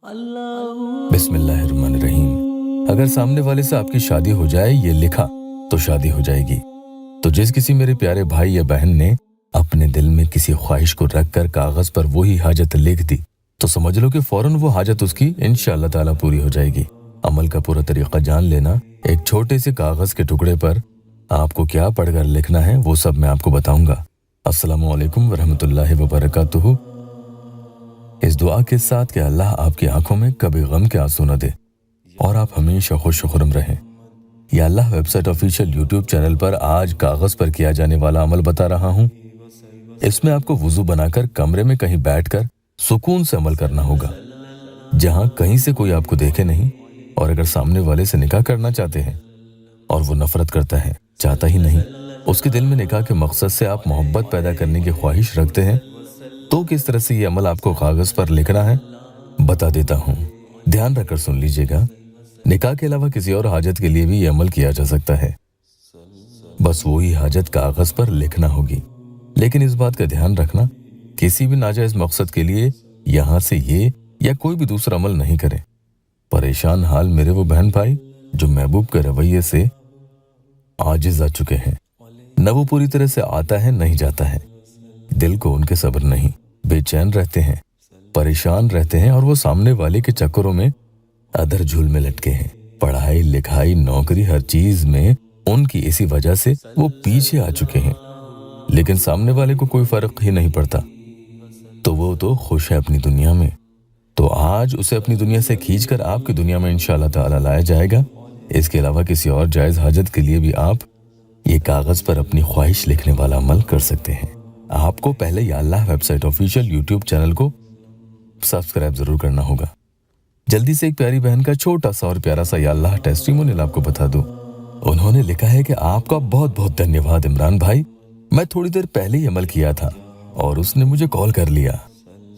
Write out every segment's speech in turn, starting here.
बिस्मिल्लाहिर्रहमानिर्रहीम। अगर सामने वाले से आपकी शादी हो जाए ये लिखा तो शादी हो जाएगी। तो जिस किसी मेरे प्यारे भाई या बहन ने अपने दिल में किसी ख्वाहिश को रखकर कागज पर वही हाजत लिख दी तो समझ लो कि फौरन वो हाजत उसकी इंशाअल्लाह ताला पूरी हो जाएगी। अमल का पूरा तरीका जान लेना। एक छोटे से कागज के टुकड़े पर आपको क्या पढ़कर लिखना है वो सब मैं आपको बताऊंगा। अस्सलामु अलैकुम वरहमतुल्लाहि वबरकातुहू। इस दुआ के साथ कि अल्लाह आपकी आंखों में कभी गम के आंसू न दे और आप हमेशा खुश खुर्रम रहें। या अल्लाह वेबसाइट ऑफिशियल यूट्यूब चैनल पर आज कागज पर किया जाने वाला अमल बता रहा हूँ। इसमें आपको वुजू बनाकर कमरे में कहीं बैठकर सुकून से अमल करना होगा, जहां कहीं से कोई आपको देखे नहीं। और अगर सामने वाले से निकाह करना चाहते हैं और वो नफरत करता है, चाहता ही नहीं, उसके दिल में निकाह के मकसद से आप मोहब्बत पैदा करने की ख्वाहिश रखते हैं, तो किस तरह से ये अमल आपको कागज पर लिखना है बता देता हूँ। ध्यान रखकर सुन लीजिएगा। निकाह के अलावा किसी और हाजत के लिए भी ये अमल किया जा सकता है, बस वही हाजत कागज पर लिखना होगी। लेकिन इस बात का ध्यान रखना, किसी भी नाजायज मकसद के लिए यहाँ से ये या कोई भी दूसरा अमल नहीं करें। परेशान हाल मेरे वो बहन भाई जो महबूब के रवैये से आजिज आ चुके हैं, न वो पूरी तरह से आता है नहीं जाता है, दिल को उनके सब्र नहीं, बेचैन रहते हैं, परेशान रहते हैं और वो सामने वाले के चक्करों में अधर झूल में लटके हैं। पढ़ाई लिखाई नौकरी हर चीज में उनकी इसी वजह से वो पीछे आ चुके हैं। लेकिन सामने वाले को कोई फर्क ही नहीं पड़ता, तो वो तो खुश है अपनी दुनिया में। तो आज उसे अपनी दुनिया से खींचकर आपकी दुनिया में इंशाअल्लाह ताला लाया जाएगा। इसके अलावा किसी और जायज हाजत के लिए भी आप ये कागज पर अपनी ख्वाहिश लिखने वाला अमल कर सकते हैं। आपको पहले या अल्लाह वेबसाइट ऑफिशियल यूट्यूब चैनल को सब्सक्राइब जरूर करना होगा। जल्दी से एक प्यारी बहन का छोटा सा और प्यारा सा या अल्लाह टेस्टिमोनियल आपको बता दूं। उन्होंने लिखा है कि आपका बहुत बहुत धन्यवाद इमरान भाई, मैं थोड़ी देर पहले ही अमल किया था और उसने मुझे कॉल कर लिया।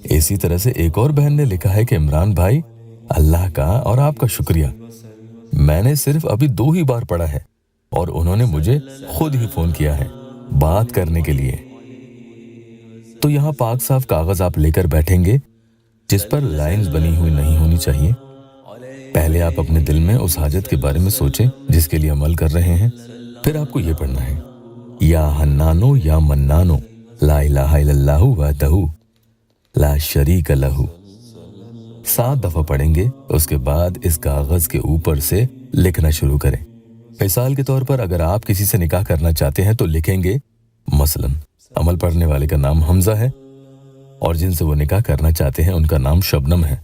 इसी तरह से एक और बहन ने लिखा है कि इमरान भाई अल्लाह का और आपका शुक्रिया, मैंने सिर्फ अभी 2 ही बार पढ़ा है और उन्होंने मुझे खुद ही फोन किया है बात करने के लिए। तो यहाँ पाक साफ कागज आप लेकर बैठेंगे जिस पर लाइंस बनी हुई नहीं होनी चाहिए। पहले आप अपने दिल में उस हाजत के बारे में सोचें जिसके लिए अमल कर रहे हैं। फिर आपको ये पढ़ना है, या हन्नानो या मन्नानो ला इलाहा इल्लल्लाहु वहदहू ला शरीक लहू। 7 दफा पढ़ेंगे। उसके बाद इस कागज के ऊपर से लिखना शुरू करें। मिसाल के तौर पर अगर आप किसी से निकाह करना चाहते हैं तो लिखेंगे, मसलन अमल पढ़ने वाले का नाम हमजा है और जिनसे वो निकाह करना चाहते हैं उनका नाम शबनम है,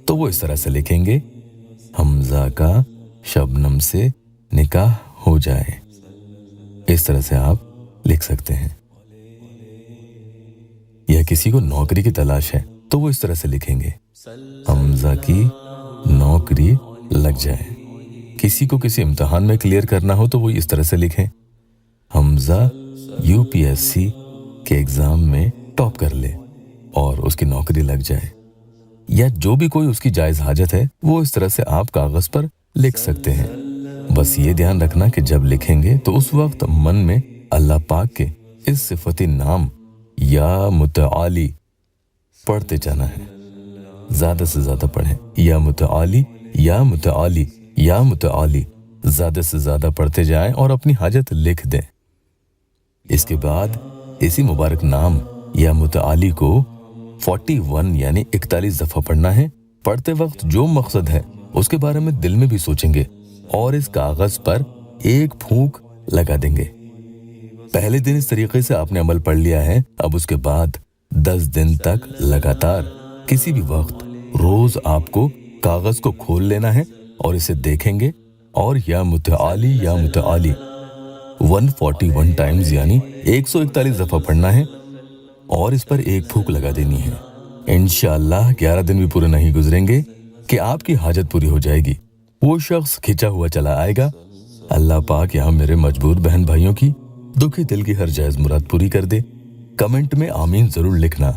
तो वो इस तरह से लिखेंगे, हमजा का शबनम से निकाह हो जाए। इस तरह से आप लिख सकते हैं। या किसी को नौकरी की तलाश है तो वो इस तरह से लिखेंगे, हमजा की नौकरी लग जाए। किसी को किसी इम्तिहान में क्लियर करना हो तो वो इस तरह से लिखें, हमजा यूपीएससी के एग्जाम में टॉप कर ले और उसकी नौकरी लग जाए। या जो भी कोई उसकी जायज हाजत है वो इस तरह से आप कागज पर लिख सकते हैं। बस ये ध्यान रखना कि जब लिखेंगे तो उस वक्त मन में अल्लाह पाक के इस सिफती नाम या मुतआली पढ़ते जाना है। ज्यादा से ज्यादा पढ़ें, या मुतआली या मुतआली या मुतआली, ज्यादा से ज्यादा पढ़ते जाएं और अपनी हाजत लिख दें। इसके बाद इसी मुबारक नाम या मुतआली को 41 यानी 41 दफा पढ़ना है। पढ़ते वक्त जो मकसद है उसके बारे में दिल में भी सोचेंगे और इस कागज पर एक फूंक लगा देंगे। पहले दिन इस तरीके से आपने अमल पढ़ लिया है। अब उसके बाद 10 दिन तक लगातार किसी भी वक्त रोज आपको कागज को खोल लेना है और इसे देखेंगे और या मुतआली 141 टाइम्स यानी 141 दफा पढ़ना है और इस पर एक फूंक लगा देनी है। इंशाअल्लाह 11 दिन भी पूरे नहीं गुजरेंगे कि आपकी हाजत पूरी हो जाएगी। वो शख्स खिंचा हुआ चला आएगा। अल्लाह पाक यहाँ मेरे मजबूर बहन भाइयों की दुखी दिल की हर जायज मुराद पूरी कर दे। कमेंट में आमीन जरूर लिखना।